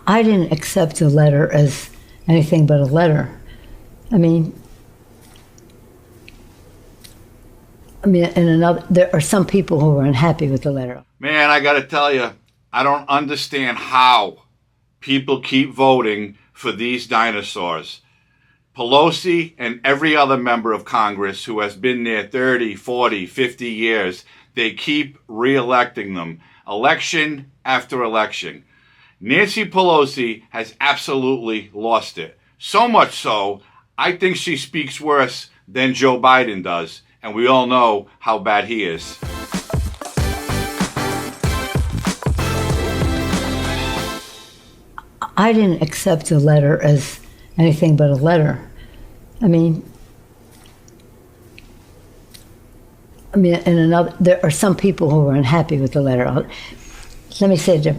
I didn't accept the letter as anything but a letter. I mean, there are some people who are unhappy with the letter. Man, I got to tell you, I don't understand how people keep voting for these dinosaurs. Pelosi and every other member of Congress who has been there 30, 40, 50 years, they keep re-electing them, election after election. Nancy Pelosi has absolutely lost it. So much so, I think she speaks worse than Joe Biden does. And we all know how bad he is. I didn't accept the letter as anything but a letter. I mean, there are some people who are unhappy with the letter. Let me say,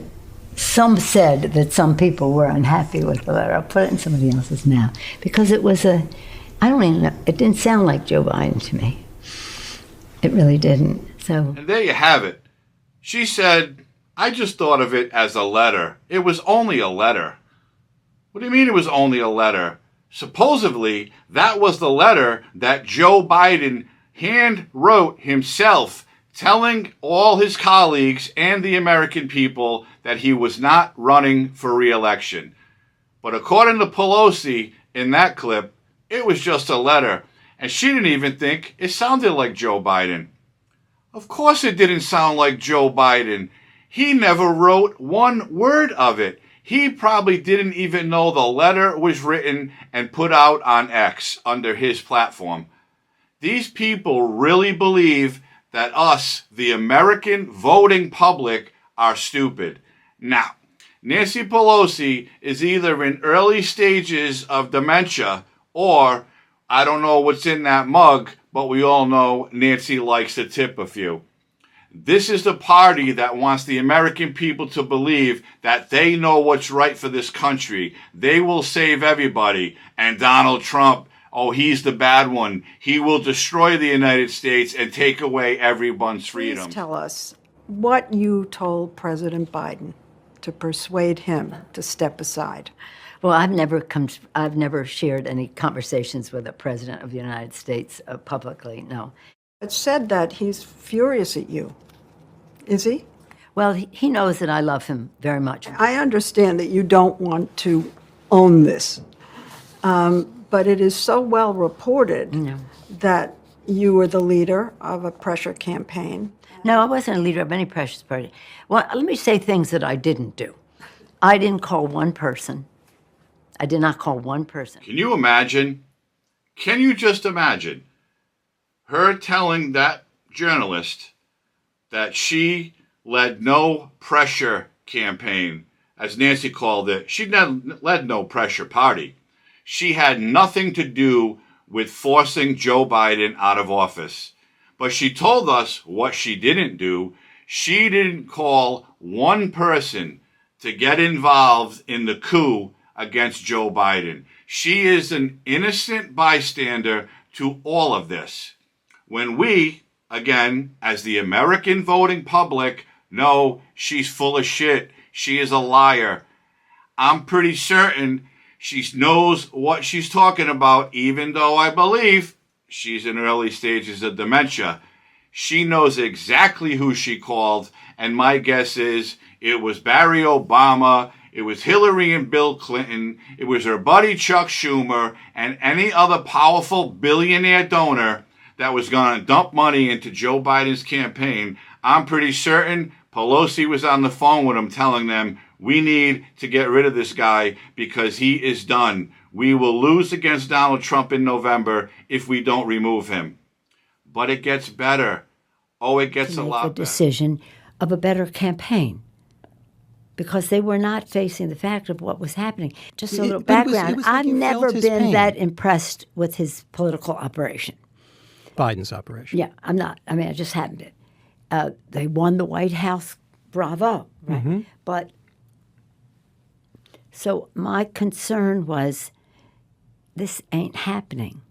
some said that some people were unhappy with the letter. I'll put it in somebody else's mouth. Because it was I don't even know, it didn't sound like Joe Biden to me. It really didn't. So. And there you have it. She said, I just thought of it as a letter. It was only a letter. What do you mean it was only a letter? Supposedly, that was the letter that Joe Biden hand wrote himself, telling all his colleagues and the American people that he was not running for re-election. But according to Pelosi in that clip, it was just a letter. And she didn't even think it sounded like Joe Biden. Of course it didn't sound like Joe Biden. He never wrote one word of it. He probably didn't even know the letter was written and put out on X under his platform. These people really believe that us, the American voting public, are stupid. Now, Nancy Pelosi is either in early stages of dementia or I don't know what's in that mug, but we all know Nancy likes to tip a few. This is the party that wants the American people to believe that they know what's right for this country. They will save everybody. And Donald Trump, oh, he's the bad one. He will destroy the United States and take away everyone's freedom. Please tell us what you told President Biden to persuade him to step aside. Well, I've never shared any conversations with a president of the United States publicly, no. It's said that he's furious at you. Is he? Well, he knows that I love him very much. I understand that you don't want to own this, but it is so well reported that you were the leader of a pressure campaign. No, I wasn't a leader of any pressure party. Well, let me say things that I didn't do. I didn't call one person. I did not call one person. Can you imagine? Can you just imagine her telling that journalist that she led no pressure campaign, as Nancy called it? She led no pressure party. She had nothing to do with forcing Joe Biden out of office. But she told us what she didn't do. She didn't call one person to get involved in the coup against Joe Biden. She is an innocent bystander to all of this. When we, again, as the American voting public, know she's full of shit, she is a liar, I'm pretty certain she knows what she's talking about, even though I believe she's in early stages of dementia. She knows exactly who she called, and my guess is it was Barry Obama, it was Hillary and Bill Clinton, it was her buddy Chuck Schumer, and any other powerful billionaire donor that was going to dump money into Joe Biden's campaign. I'm pretty certain Pelosi was on the phone with him telling them, we need to get rid of this guy because he is done. We will lose against Donald Trump in November if we don't remove him. But it gets better. Oh, it gets a lot better. The decision of a better campaign, because they were not facing the fact of what was happening. Just a little background. I've never been that impressed with his political operation. Biden's operation. Yeah, I'm not. I mean, I just haven't been. They won the White House. Bravo. Right. Mm-hmm. But so my concern was this ain't happening.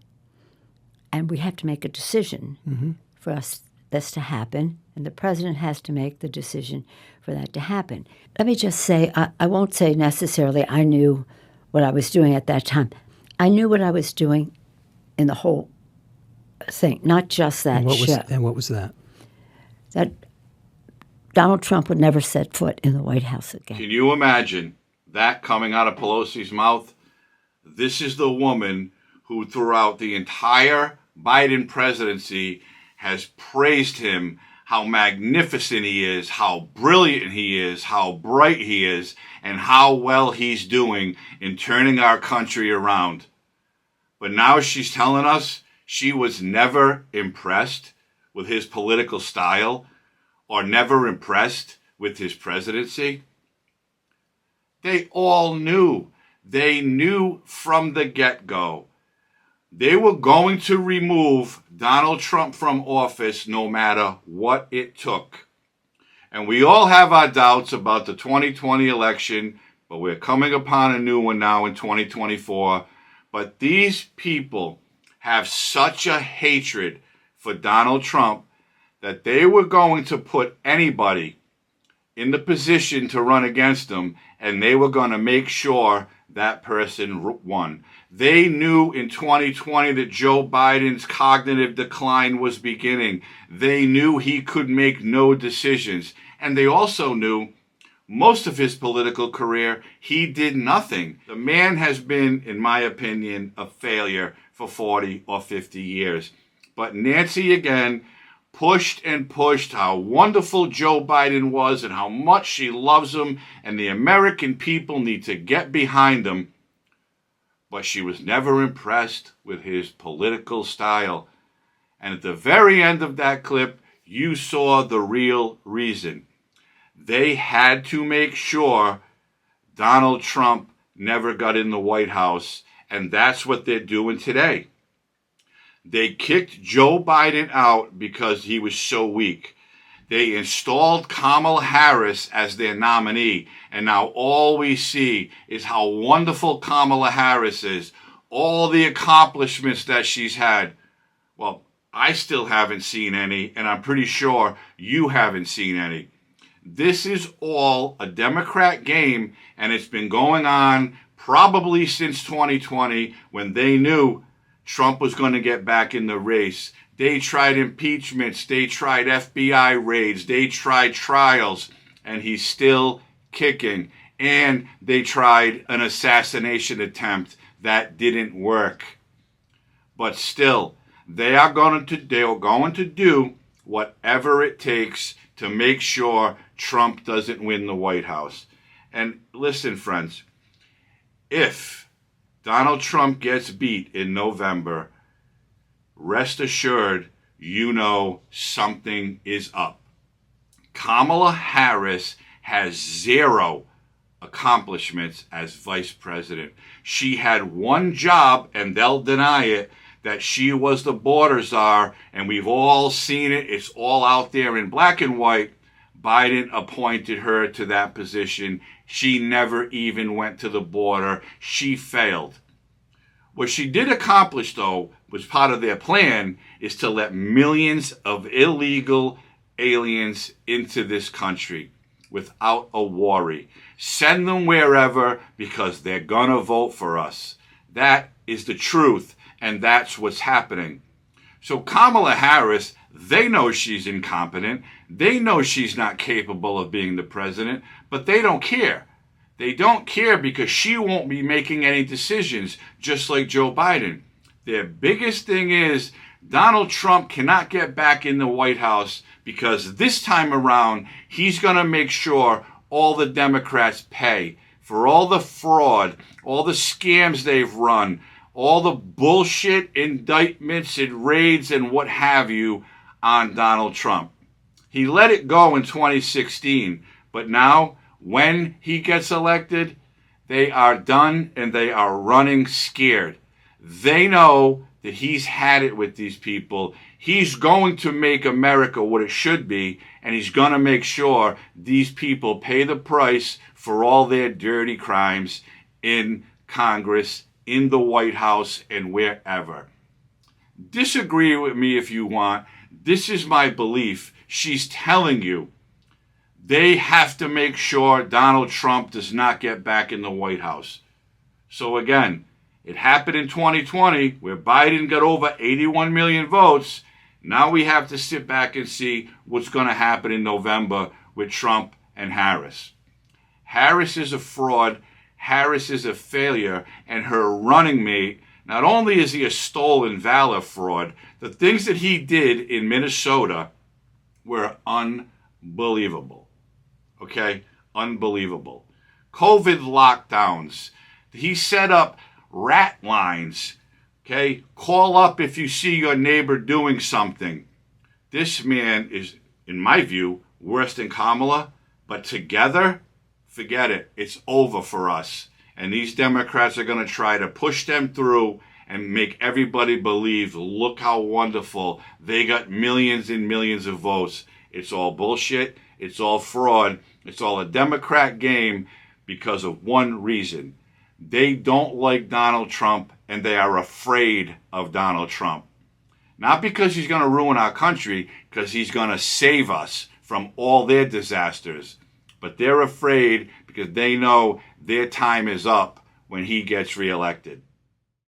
And we have to make a decision for us this to happen, and the president has to make the decision for that to happen. Let me just say, I won't say necessarily I knew what I was doing at that time. I knew what I was doing in the whole thing, not just that show. And what was that? That Donald Trump would never set foot in the White House again. Can you imagine that coming out of Pelosi's mouth? This is the woman who throughout the entire Biden presidency has praised him, how magnificent he is, how brilliant he is, how bright he is, and how well he's doing in turning our country around. But now she's telling us she was never impressed with his political style or never impressed with his presidency. They all knew. They knew from the get-go. They were going to remove Donald Trump from office no matter what it took. And we all have our doubts about the 2020 election, but we're coming upon a new one now in 2024. But these people have such a hatred for Donald Trump that they were going to put anybody in the position to run against him, and they were going to make sure that person won. They knew in 2020 that Joe Biden's cognitive decline was beginning. They knew he could make no decisions. And they also knew most of his political career, he did nothing. The man has been, in my opinion, a failure for 40 or 50 years. But Nancy, again, pushed and pushed how wonderful Joe Biden was and how much she loves him, and the American people need to get behind him. But she was never impressed with his political style. And at the very end of that clip, you saw the real reason. They had to make sure Donald Trump never got in the White House, and that's what they're doing today. They kicked Joe Biden out because he was so weak. They installed Kamala Harris as their nominee, and now all we see is how wonderful Kamala Harris is, all the accomplishments that she's had. Well, I still haven't seen any, and I'm pretty sure you haven't seen any. This is all a Democrat game, and it's been going on probably since 2020 when they knew Trump was going to get back in the race. They tried impeachments, they tried FBI raids, they tried trials, and he's still kicking. And they tried an assassination attempt that didn't work. But still, they are going to do whatever it takes to make sure Trump doesn't win the White House. And listen, friends, if Donald Trump gets beat in November, rest assured, you know something is up. Kamala Harris has zero accomplishments as vice president. She had one job, and they'll deny it, that she was the border czar, and we've all seen it. It's all out there in black and white. Biden appointed her to that position. She never even went to the border. She failed. What she did accomplish, though, was part of their plan, is to let millions of illegal aliens into this country without a worry. Send them wherever because they're going to vote for us. That is the truth, and that's what's happening. So Kamala Harris, they know she's incompetent. They know she's not capable of being the president, but they don't care. They don't care because she won't be making any decisions, just like Joe Biden. Their biggest thing is Donald Trump cannot get back in the White House because this time around, he's going to make sure all the Democrats pay for all the fraud, all the scams they've run, all the bullshit indictments and raids and what have you on Donald Trump. He let it go in 2016, but now when he gets elected, they are done and they are running scared. They know that he's had it with these people. He's going to make America what it should be, and he's going to make sure these people pay the price for all their dirty crimes in Congress, in the White House, and wherever. Disagree with me if you want. this is my belief. She's telling you they have to make sure Donald Trump does not get back in the White House. So again, it happened in 2020 where Biden got over 81 million votes. Now we have to sit back and see what's going to happen in November with Trump and Harris. Harris is a fraud. Harris is a failure. And her running mate, not only is he a stolen valor fraud, the things that he did in Minnesota were unbelievable. Okay? Unbelievable. COVID lockdowns. He set up rat lines. Okay? Call up if you see your neighbor doing something. This man is, in my view, worse than Kamala. But together, forget it. It's over for us. And these Democrats are going to try to push them through and make everybody believe, look how wonderful. They got millions and millions of votes. It's all bullshit. It's all fraud. It's all a Democrat game because of one reason. They don't like Donald Trump and they are afraid of Donald Trump. Not because he's going to ruin our country, because he's going to save us from all their disasters. But they're afraid because they know their time is up when he gets reelected.